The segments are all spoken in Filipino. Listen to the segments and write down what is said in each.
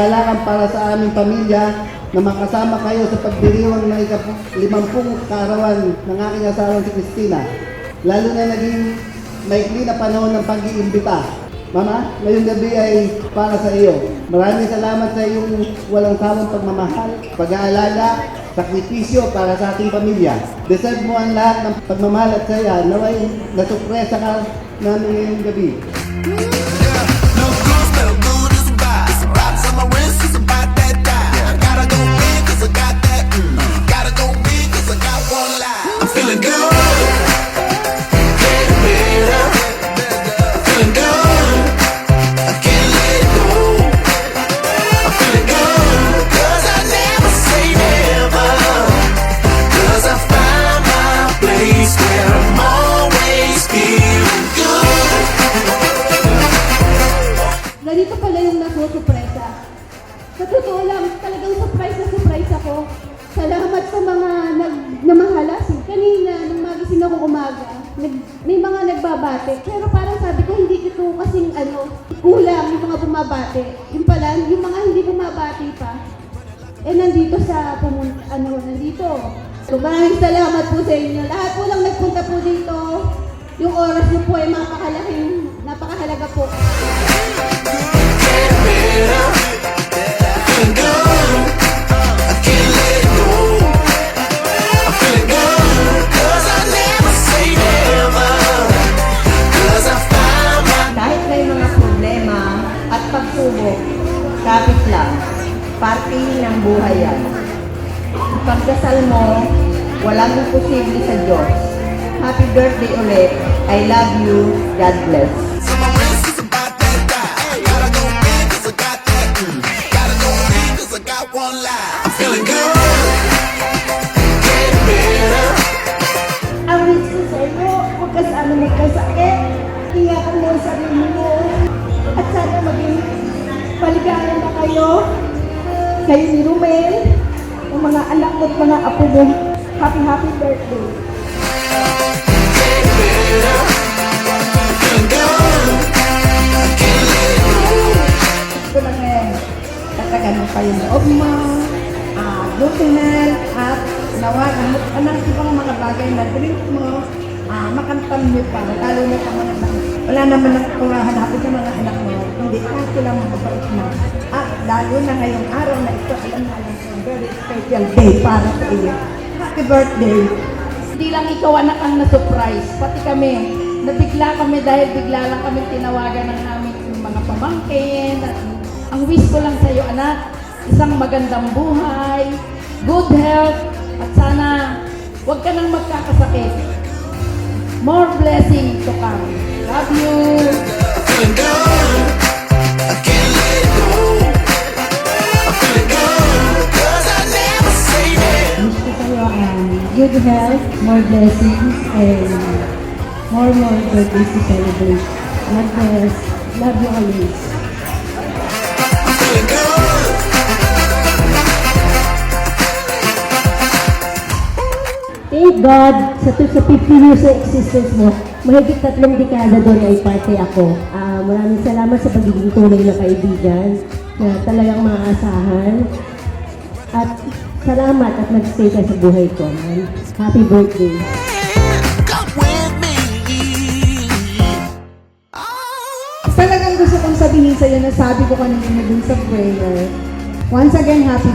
kagalakan para sa aming pamilya na makasama kayo sa pagdiriwang ng 50 kaarawan ng aking asawang si Christina. Lalo na naging maikli na panahon ng pag-iimbita. Mama, ngayong gabi ay para sa iyo. Maraming salamat sa iyong walang sawang pagmamahal, pag-aalaga, sakripisyo para sa ating pamilya. Deserve mo ang lahat ng pagmamahal at saya. Naway nasupresa ka namin ngayong gabi. Ganito pala yung nasusurpresa. Sa totoo lang, talagang surprise ako. Salamat sa mga namahalas. Kanina, nung magising ako umaga, may mga nagbabate. Pero parang sabi ko, hindi ito kasing kulang yung mga bumabate. Yung pala, yung mga hindi bumabate pa, nandito sa nandito. So, maraming salamat po sa inyo. Lahat po lang nagpunta po dito. Yung oras niyo po ay napakahalaga po. Kahit may mga problema at pagsubok, kapit lang, parte ng buhay yan. Pagdasal mo, walang imposible sa Diyos. Happy birthday ulit. I love you. God bless. Ang wish ko sa inyo, huwag ka sana magkasakit. Iyakan mo ang sarili mo. At sana maging paligayan na kayo. Kayo ni Romel, ang mga anak mo at mga apo mo. Happy birthday. Gusto lang tatagan mo pa yung loob mo, good health, at nawa ng ibang mga bagay na drink mo, makantam mo pa, lalo na sa mga anak. Wala naman kung hanapin sa mga anak mo, hindi ka sila mababait mo. At lalo na ngayong araw na ito, alam ko, very special day para sa iyo. Happy birthday! Hindi lang ikaw anak ang na-surprise, pati kami. Nabigla kami dahil bigla lang kami tinawagan ng aming mga pamangkin. At ang wish ko lang sa iyo anak, isang magandang buhay, good health, at sana huwag ka nang magkakasakit. More blessing to come. Love you! Wish ko sa'yo good health, more blessings, and more birthdays to celebrate. God bless. Love you always. Thank God, sa 50 years sa existence mo, mahigit 3 dekada doon ay parte ako. Maraming salamat sa pagiging tunay na kaibigan na talagang maaasahan. At salamat at nag-stay ka sa buhay ko. Happy birthday. Talagang gusto kong sabihin sa'yo na sabi ko kanina dun sa prayer. Once again, happy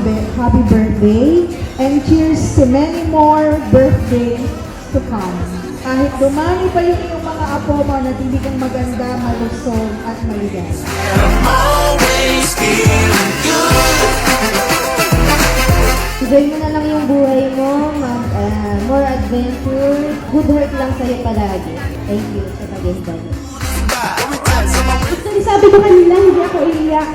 birthday, and cheers to many more birthdays to come. Kahit dumami pa yung iyong mga apo mo na hindi kang maganda, malusog at maligay. Enjoy mo na lang yung buhay mo, more adventure. Good heart lang sa'yo palagi. Thank you sa pag-invite. Actually, sabi ko kanila, hindi ako iiyak.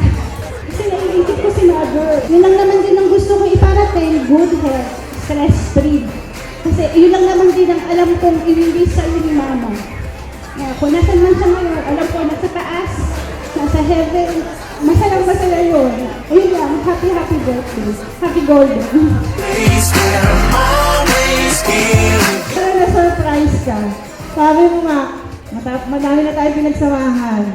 Kasi naiisip ko si Mother. Yun lang naman din ang gusto ko iparating, good health, stress-free. Kasi yun lang naman din ang alam kong i-release sa iyo ni Mama. Kung nasan man siya ngayon, alam ko, nasa taas, nasa heaven, masaya yun. Ayun lang, happy birthday. Happy golden. Pero na-surprise ka. Sabi mo nga, madami na tayo pinagsamahan.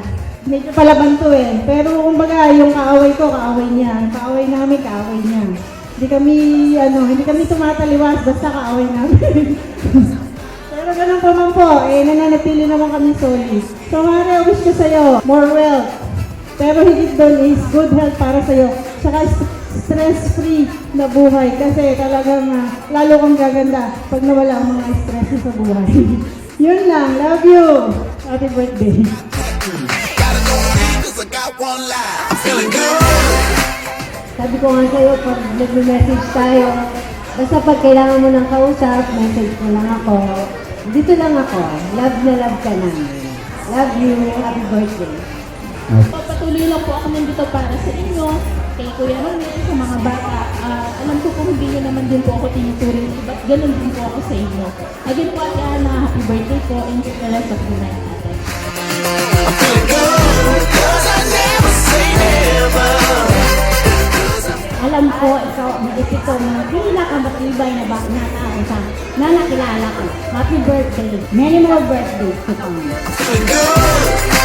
medyo palaban to eh. Pero kumbaga, yung kaaway ko, kaaway niya. Kaaway namin, kaaway niya. Hindi kami tumataliwas, basta kaaway namin. Pero ganun pa man po, nananatili naman kami solid. So Mare, wish ko sa'yo, more wealth. Pero higit doon is good health para sa'yo. Tsaka stress-free na buhay. Kasi talagang lalo kang gaganda pag nawala ang mga stress sa buhay. Yun lang, love you! Happy birthday! Gotta know me 'cause I got one life. I'm feeling good. Sabi ko nga sa'yo, pag nag-message tayo, basta pag kailangan mo ng kausap, message mo lang ako. Dito lang ako. Love na love ka namin. Love you. Happy birthday. Patuloy lang po ako nandito para sa inyo, kay Kuya Ronel, sa mga bata. Alam ko kung hindi nyo naman din po ako tinuturing, but ganun din po ako sa inyo. Again po, Ate Ana, happy birthday po, and the rest of the night, Ate. I'm feeling good 'cause I never say never. Alam ko, ikaw ang isip ko na pinakamatibay na tao na nakilala ko. Happy birthday. Many more birthdays to come. Feeling good.